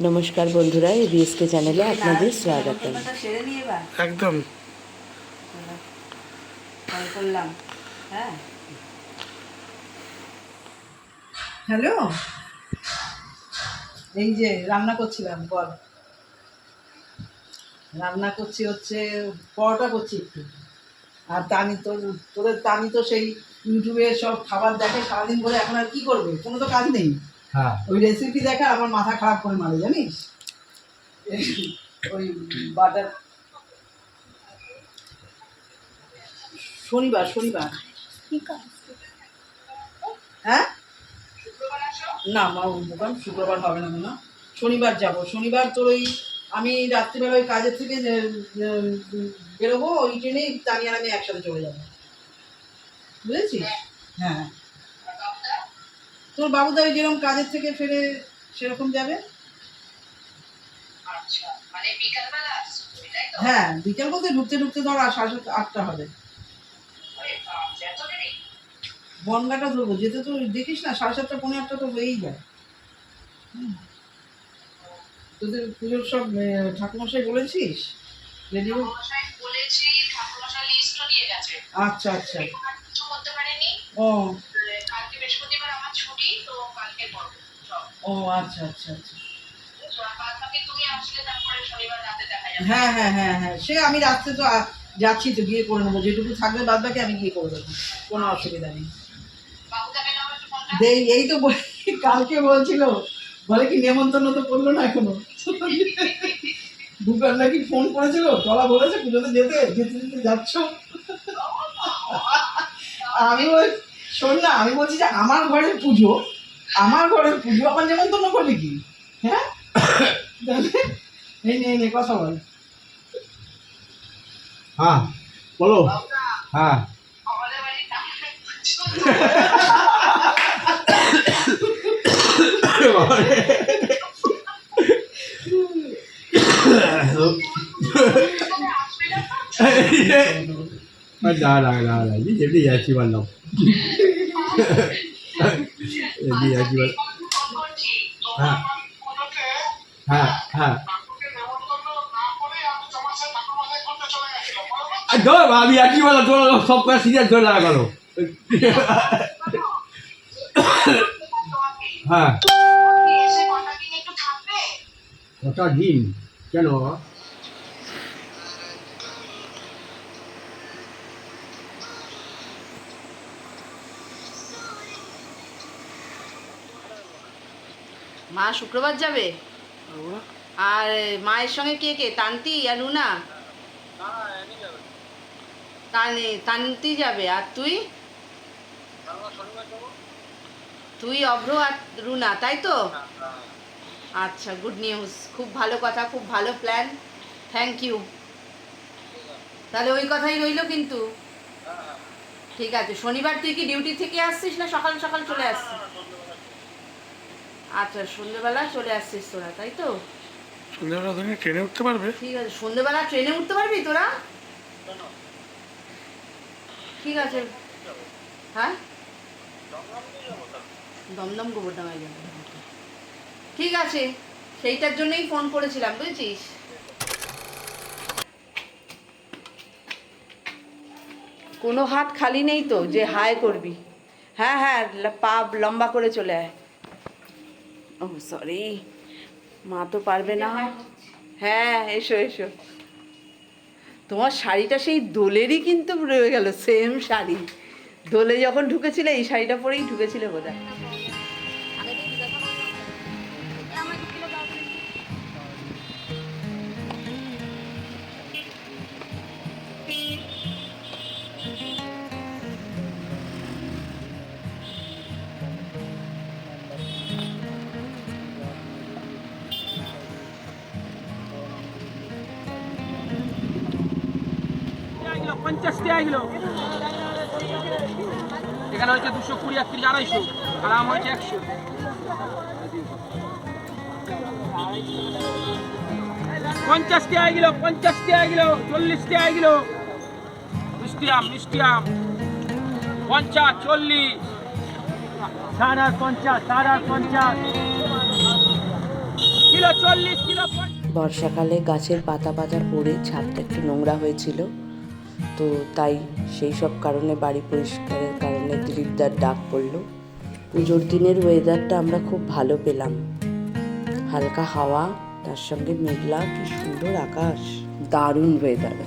নমস্কার বন্ধুরা, এবিএসকে চ্যানেলে আপনাদের স্বাগত। একদম কল করলাম। হ্যাঁ, হ্যালো, এই যে রান্না করছিলাম। বল। রান্না করছি হচ্ছে পরোটা করছি একটু। আর তোদের তানি তো সেই ইউটিউবে সব খাবার দেখে সারাদিন ধরে, এখন আর কি করবে, কোনো তো কাজ নেই। হ্যাঁ, ওই রেসিপি দেখা আমার মাথা খারাপ করে মারে, জানিস। ওই বাটার শনিবার হ্যাঁ না, আমার দোকান শুক্রবার হবে না, না শনিবার যাব। শনিবার তোর ওই আমি রাত্রিবেলা ওই কাজের থেকে বেরোবো, ওই ট্রেনে তানিয়ার আমি একসাথে চলে যাবো, বুঝেছিস। হ্যাঁ, তোর বাবুদা ওই যেরকম কাজের থেকে ফেরে সেরকম যাবে। হ্যাঁ, বিকেল বলতে ঢুকতে ঢুকতে ধর 7:30-8টা হবে। বনগাটা ধরবো, যেতে তো দেখিস না 7:30 পৌনে 8টা তো হয়েই যায়। তোদের পুজোর সব ঠাকুরমশাই বলেছিস? রেডি? আচ্ছা আচ্ছা। ও ও আচ্ছা আচ্ছা আচ্ছা। হ্যাঁ হ্যাঁ হ্যাঁ হ্যাঁ, সে আমি রাত্রে তো যাচ্ছি, তো গিয়ে করে নেবো, যেটুকু থাকবে বাদ বাকি আমি গিয়ে করে দেবো, কোনো অসুবিধা নেই। এই তো কালকে বলছিল, বলে কি নেমন্তন্ন তো করলো না এখনো। দুবার নাকি ফোন করেছিল, চলা বলেছে পুজোতে যেতে যেতে যেতে যাচ্ছ। আমি শোন না, আমি বলছি যে আমার ঘরের পুজো আমার নেমন্তন্ন করবে কি? হ্যাঁ, এই নে কথা বল। হ্যাঁ বলো। হ্যাঁ যেমনি যাচ্ছি বললাম, যাচ্ছি বল। হ্যাঁ হ্যাঁ হ্যাঁ, আমি একই বলো, তোর সব করে সিরিয়াস ধরে লাগা গেল। হ্যাঁ, কটা দিন কেন? মা শুক্রবার যাবে, আর মায়ের সঙ্গে কে কে? তান্তি আর রুনা? তান্তি যাবে, আর তুই? তুই, অভ্র আর রুনা, তাই তো? আচ্ছা, গুড নিউজ, খুব ভালো কথা, খুব ভালো প্ল্যান, থ্যাংক ইউ। তাহলে ওই কথাই রইলো কিন্তু। ঠিক আছে, শনিবার তুই কি ডিউটি থেকে আসছিস না সকাল সকাল চলে আসছিস? আচ্ছা, সন্ধ্যেবেলা চলে আসছিস তোরা, তাই তো? সন্ধ্যাবেলা ট্রেনে উঠতে পারবে? ঠিক আছে, সন্ধ্যেবেলা ট্রেনে উঠতে পারবি তোরা? ঠিক আছে। হ্যাঁ, দমদম গোবরডাঙ্গায় যাবে। ঠিক আছে, সেইটার জন্যই ফোন করেছিলাম, বুঝেছিস। কোনো হাত খালি নেই তো যে হাই করবি। হ্যাঁ হ্যাঁ, পা লম্বা করে চলে আয়। ও সরি, মা তো পারবে না। হ্যাঁ, এসো এসো। তোমার শাড়িটা সেই দোলেরই কিন্তু রয়ে গেল, সেম শাড়ি। দোলে যখন ঢুকেছিলে এই শাড়িটা পরেই ঢুকেছিলে বোধহয়। এখানে হচ্ছে 220, 250, 250, আর আম হচ্ছে 100। 50 টাকা কিলো, 50 টাকা কিলো, 40 টাকা কিলো। মিষ্টি আম 50, 40, 50, 50। কিলো 40 কিলো বর্ষাকালে গাছের পাতা পাতা পড়ে ছাদটা একটু নোংরা হয়েছিল, তো তাই সেই সব কারণে বাড়ি পরিষ্কারের কারণে দিলীপদার ডাক পড়লো। পুজোর দিনের ওয়েদারটা আমরা খুব ভালো পেলাম, হালকা হাওয়া, তার সঙ্গে মেঘলা, কি সুন্দর আকাশ, দারুণ ওয়েদার।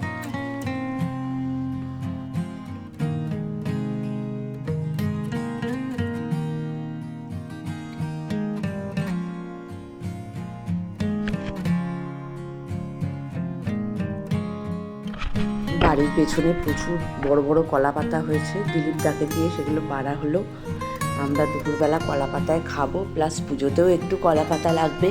বাড়ির পেছনে প্রচুর বড় বড় কলা পাতা হয়েছে, দিলীপ ডাকে দিয়ে সেগুলো পাড়া হলো। আমরা দুপুরবেলা কলা পাতায় খাবো, প্লাস পুজোতেও একটু কলা পাতা লাগবে।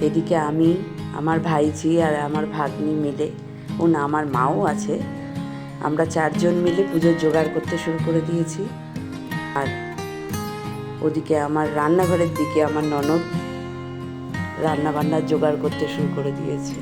এদিকে আমি, আমার ভাইঝি আর আমার ভাগ্নি মিলে, ও না আমার মাও আছে, আমরা 4 জন মিলে পুজোর জোগাড় করতে শুরু করে দিয়েছি। আর ওদিকে আমার রান্নাঘরের দিকে আমার ননদ রান্না বান্নার জোগাড় করতে শুরু করে দিয়েছে।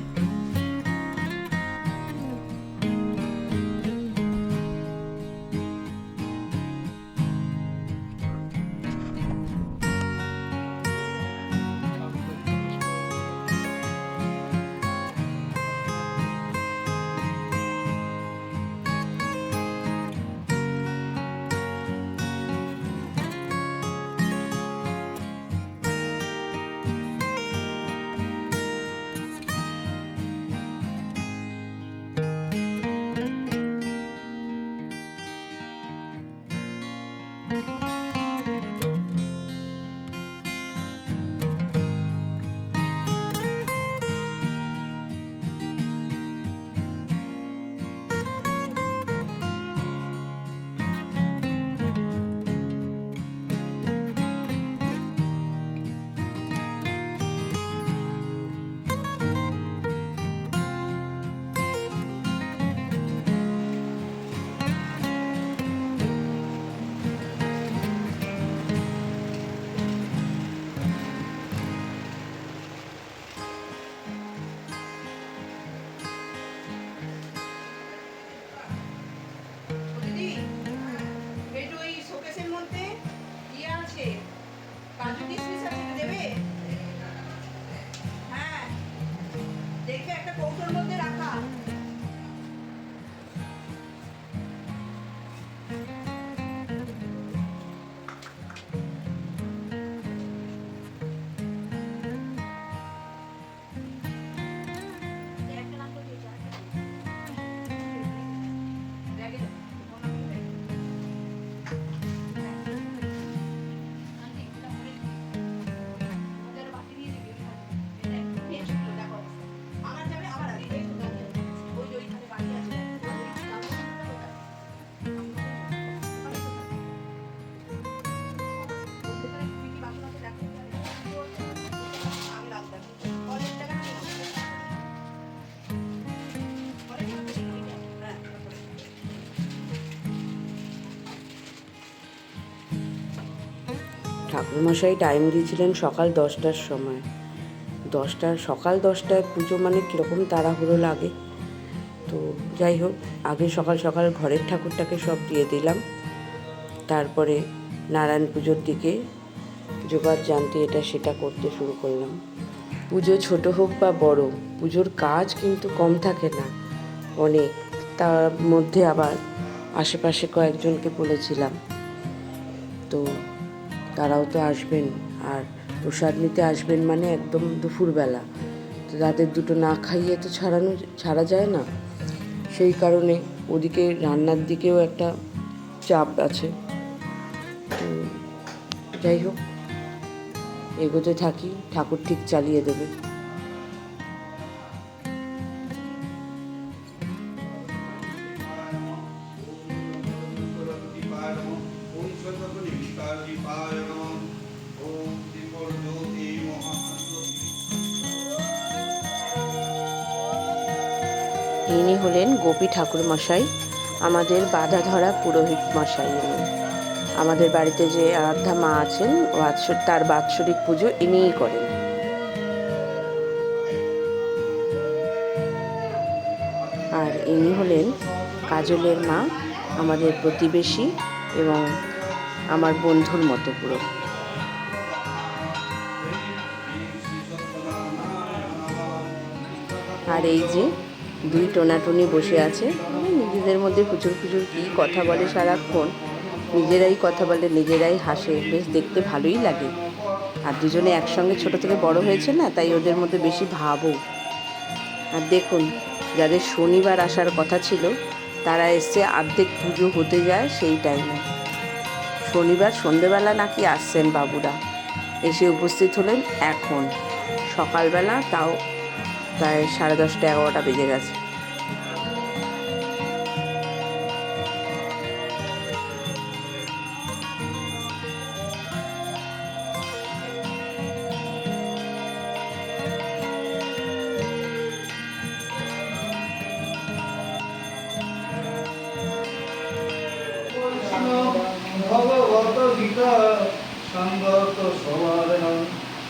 ঠাকুরমশাই টাইম দিয়েছিলেন সকাল 10টার সময়। সকাল 10টায় পুজো মানে কীরকম তাড়াহুড়ো লাগে। তো যাই হোক, আগে সকাল সকাল ঘরের ঠাকুরটাকে সব দিয়ে দিলাম, তারপরে নারায়ণ পুজোর দিকে জোগাড় জানতে এটা সেটা করতে শুরু করলাম। পুজো ছোট হোক বা বড়, পুজোর কাজ কিন্তু কম থাকে না, অনেক। তার মধ্যে আবার আশেপাশে কয়েকজনকে বলেছিলাম, তো তারাও তো আসবেন, আর প্রসাদ নিতে আসবেন মানে একদম দুপুরবেলা, তো তাদের দুটো না খাইয়ে তো ছাড়া যায় না। সেই কারণে ওদিকে রান্নার দিকেও একটা চাপ আছে। তো যাই হোক, এগোতে থাকি, ঠাকুর ঠিক চালিয়ে দেবে। ইনি হলেন গোপী ঠাকুর মশাই, আমাদের বাধা ধরা পুরোহিত মশাই। ইনি আমাদের বাড়িতে যে আরাধ্যা মা আছেন, তার বাৎসরিক পুজো ইনিই করেন। আর ইনি হলেন কাজলের মা, আমাদের প্রতিবেশী এবং আমার বন্ধুর মতো পুরো। আর এই যে দুই টোনাটুনি বসে আছে, নিজেদের মধ্যে খুচুর খুচুর কী কথা বলে সারাক্ষণ, নিজেরাই কথা বলে, নিজেরাই হাসে, বেশ দেখতে ভালোই লাগে। আর দুজনে একসঙ্গে ছোট থেকে বড় হয়েছে না, তাই ওদের মধ্যে বেশি ভাবও। আর দেখুন, যাদের শনিবার আসার কথা ছিল তারা এসছে অর্ধেক পুজো হতে যায় সেই টাইমে। শনিবার সন্ধেবেলা নাকি আসছেন বাবুরা, এসে উপস্থিত হলেন এখন সকালবেলা, তাও প্রায় 10:30-11টা বেজে গেছে। ভগবত গীতা সঙ্গত সমাধান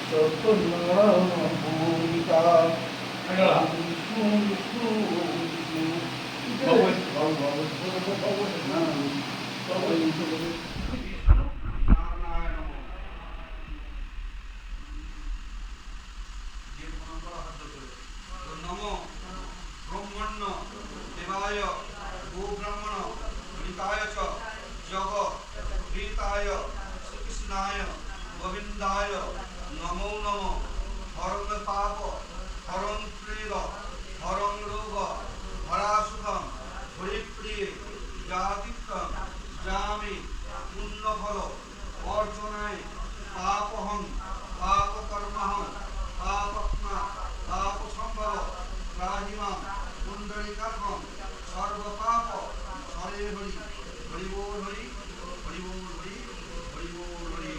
সত্যনারায়ণ ভূমিকা নমো ব্রহ্মণ্য দেবায় গোব্রাহ্মণ হরিতায় চ জগৎ কৃতায় শ্রীকৃষ্ণায় গোবিন্দায় নমো নমো হরং পাপ হরং ক্রীড় হরং রোগ হরাসুখম হরিপ্রিয়ে জাতিত্বম জামি পুণ্যফল অর্জনায় পাপহং পাপকর্মহং পাপত্মা পাপ সম্ভব রাহিমাম পুণ্ডরিকাক্ষম সর্বপাপ হরে হরি হরি বল হরি হরি বল হরি হরি বল হরি।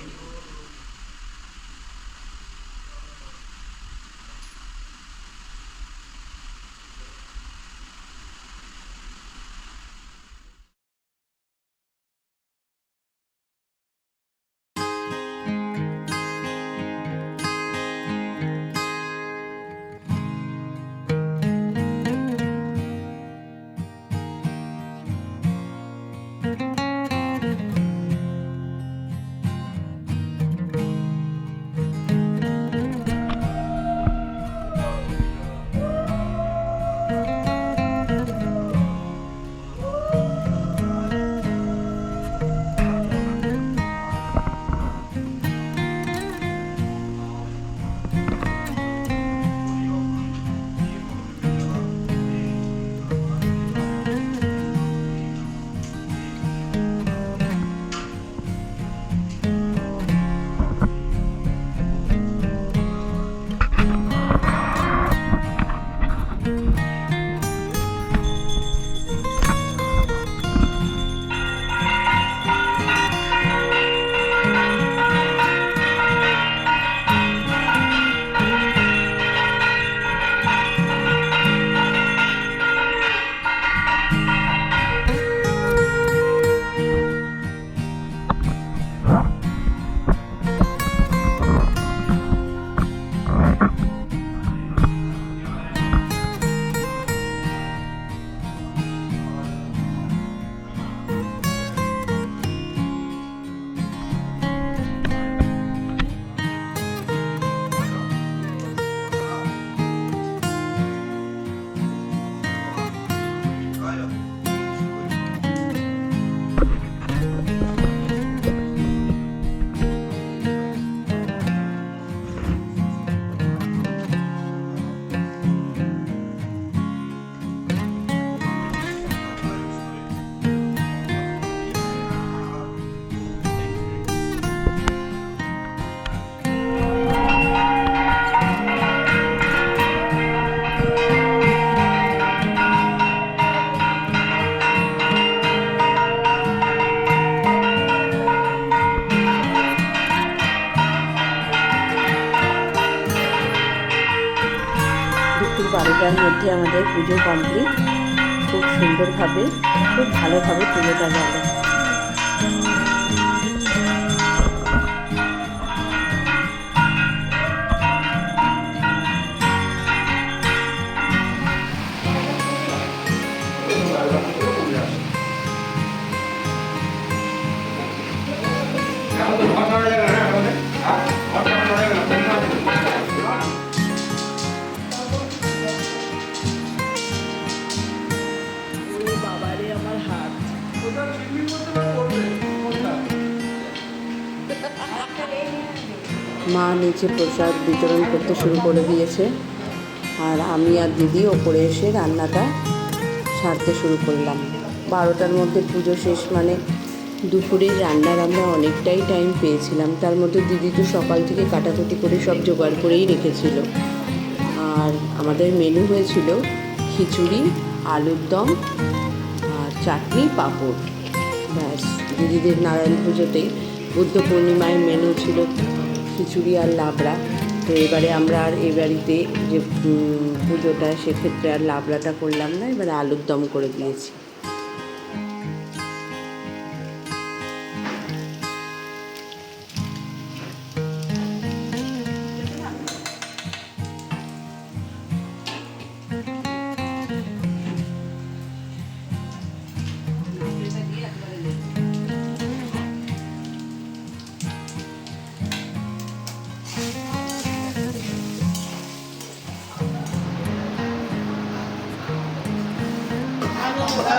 ঘন্টার মধ্যে আমাদের পুজো কমপ্লিট। খুব সুন্দরভাবে, খুব ভালোভাবে পুজোটা গেল। বাবারে আমার হাত। মা নিচে প্রসাদ বিতরণ করতে শুরু করে দিয়েছে, আর আমি আর দিদি ওপরে এসে রান্নাটা সারতে শুরু করলাম। 12টার মধ্যে পুজো শেষ মানে দুপুরের রান্নার আমরা অনেকটাই টাইম পেয়েছিলাম। তার মধ্যে দিদি তো সকাল থেকে কাটাকুটি করে সব জোগাড় করেই রেখেছিল। আর আমাদের মেনু হয়েছিল খিচুড়ি, আলুর দম আর চাটনি, পাঁপড়। ব্যাস, দিদিদের নারায়ণ পুজোতে বুদ্ধ পূর্ণিমায় মেনু ছিল খিচুড়ি আর লাবড়া। তো এবারে আমরা আর এই বাড়িতে যে পুজোটা, সেক্ষেত্রে আর লাবড়াটা করলাম না, এবারে আলুর দম করে দিয়েছি।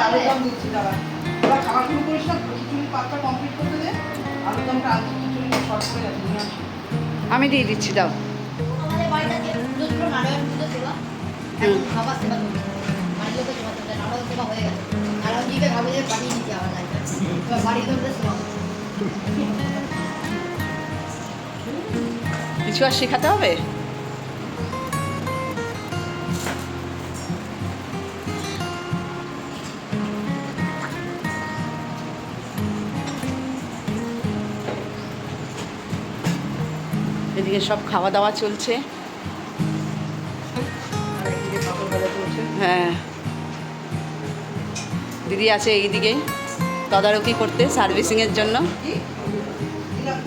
আলুদম দিচ্ছি, দাঁড়া। ওরা খাওয়া শুরু করিস না, খিচুড়ির পাতটা কমপ্লিট করতে দে। আলুদমটা আজকে খিচুড়িটা শর্ট করে যাচ্ছে, নিয়ে আসি। আমি দিয়ে দিচ্ছি, দাও। আমাদের বাড়িতে যে পুজো ছিল, নারায়ণ পুজো ছিল, এখন খাবার সেবা করবে, বাড়ির লোকের সেবা করবে, নারায়ণ সেবা হয়ে গেছে। নারায়ণজিকে ভাবে যে পাঠিয়ে দিচ্ছি আমার গাড়িটা, এবার বাড়ির লোকদের সেবা করবে। কিছু আর শেখাতে হবে? এদিকে সব খাওয়া দাওয়া চলছে। আর একদিকে পাপড় ভাজা চলছে। হ্যাঁ, দিদি আছে এইদিকে তদারকি করতে, সার্ভিসিংয়ের জন্য। কি? দিলাম।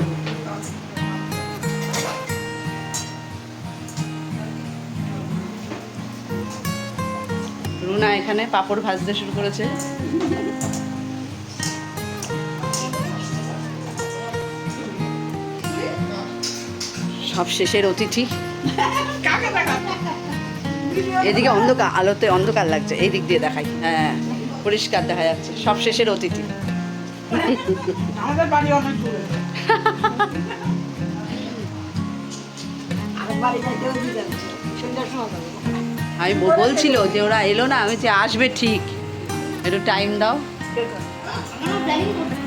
রুনা এখানে পাঁপড় ভাজতে শুরু করেছে। সব শেষের অতিথি। এদিকে অন্ধকার, আলোতে অন্ধকার লাগছে, এই দিক দিয়ে দেখাই। হ্যাঁ, পরিষ্কার দেখা যাচ্ছে। সব শেষের অতিথি। আমাদের বাড়ি অনেক দূরে। আমি বলছিল যে ওরা এলো না, আমি যে আসবে ঠিক, একটু টাইম দাও। আমরা প্ল্যানিং করছি,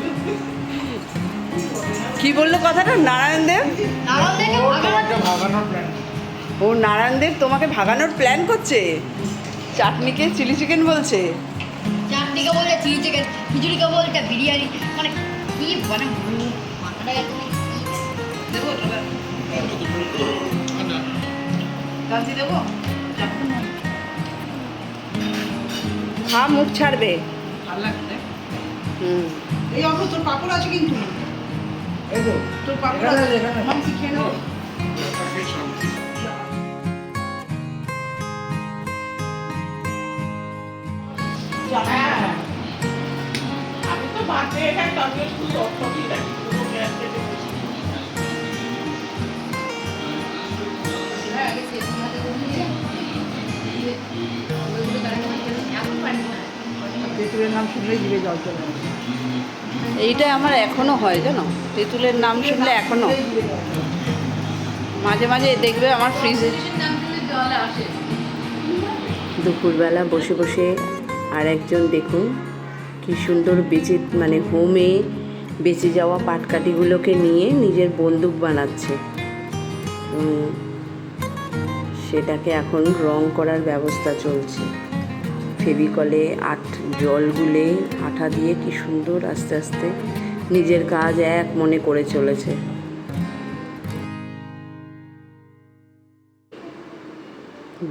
কি বললো কথাটা? নারায়ণদেব, নারায়ণদেরকে ভাগানোর ও নারায়ণদেব তোমাকে ভাগানোর প্ল্যান করছে। চাটনিকে চিলি চিকেন বলছে, চাটনিকে বলছে চিলি চিকেন, খিচুড়িকে বলছে বিরিয়ানি, মানে কি মানে মাথাটা একদম দেবো তোরা? কালকে দেবো? খা, মুখ ছাড়বে। ভালো লাগছে। হুম, এই অল্প তোর পাপড় আছে কিন্তু, এই তো তোর পাপড় এখানে আছে, আছে, এখানে আছে। মাংস খেয়ে নেবো। হ্যাঁ, আমি তো বাড়তে এখানে তবে শুধু অর্থই রাখি, পুরো গ্যাস কেটে বসি। হ্যাঁ আগে সেদিন হাতে করে নিয়ে ওইগুলো তারা এখন পারি না। তেঁতুলের নাম শুনলেই জিভে জল চলে আসে। এইটা আমার এখনো হয়, জানো, তেঁতুলের নাম শুনলে এখনো মাঝে মাঝে দেখবে আমার ফ্রিজে। দুপুরবেলা বসে বসে আর একজন দেখুন কি সুন্দর বেঁচে, মানে হোমে বেঁচে যাওয়া পাটকাঠিগুলোকে নিয়ে নিজের বন্দুক বানাচ্ছে। সেটাকে এখন রং করার ব্যবস্থা চলছে। ফেভিকলে জল গুলে আঠা দিয়ে কি সুন্দর আস্তে আস্তে নিজের কাজ এক মনে করে চলেছে।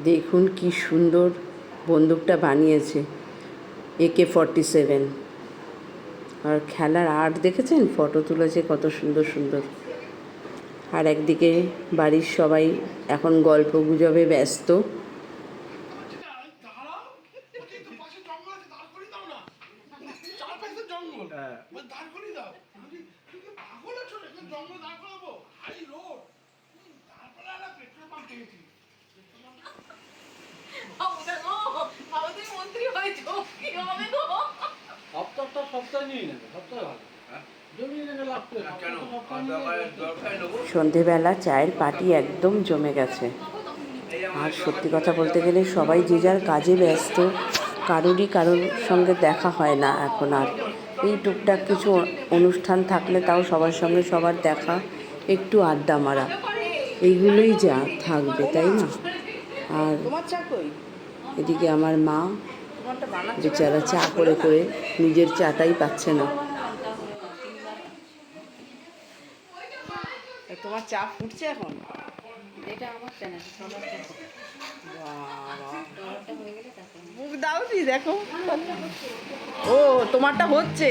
দেখুন কি সুন্দর বন্দুকটা বানিয়েছে, AK-47। আর খেলার আর্ট দেখেছেন, ফটো তুলেছে কত সুন্দর সুন্দর। আর একদিকে বাড়ির সবাই এখন গল্প গুজবে ব্যস্ত। সন্ধেবেলা চায়ের পার্টি একদম জমে গেছে। আর সত্যি কথা বলতে গেলে সবাই যে যার কাজে ব্যস্ত, কারোর সঙ্গে দেখা হয় না এখন আর। এই টুকটাক কিছু অনুষ্ঠান থাকলে তাও সবার সঙ্গে সবার দেখা, একটু আড্ডা মারা, এইগুলোই যা থাকবে, তাই না? আর এদিকে আমার মা বেচারা চা করে করে নিজের চাটাই পাচ্ছে না। তোমার চা ফুটছে এখন? এটা আমার চ্যানেল মুখ দাও দি, দেখো। ও তোমারটা হচ্ছে,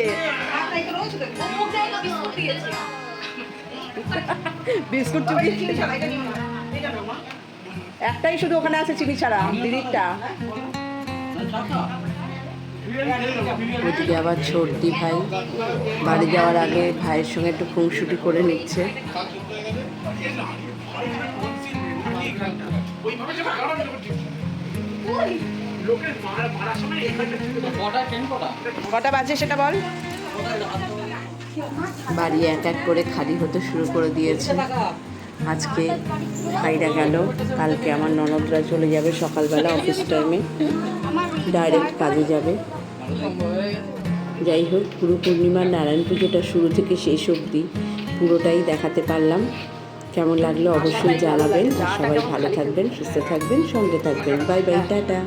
বিস্কুট একটাই শুধু ওখানে আছে চিনি ছাড়া, দিদিরটা। ওদিকে আবার ছোটদি ভাই বাড়ি যাওয়ার আগে ভাইয়ের সঙ্গে একটু খুনসুটি করে নিচ্ছে। কটা বাজে সেটা বল। বাড়ি এক এক করে খালি হতে শুরু করে দিয়েছে। আজকে ভাইরা গেল, কালকে আমার ননদরা চলে যাবে সকালবেলা অফিস টাইমে, ডাইরেক্ট কাজে যাবে। যাই হোক, গুরু পূর্ণিমার নারায়ণ পুজোটা শুরু থেকে শেষ অবধি পুরোটাই দেখাতে পারলাম। কেমন লাগলো অবশ্যই জানাবেন। সবাই ভালো থাকবেন, সুস্থ থাকবেন, সঙ্গে থাকবেন। Bye bye, tata.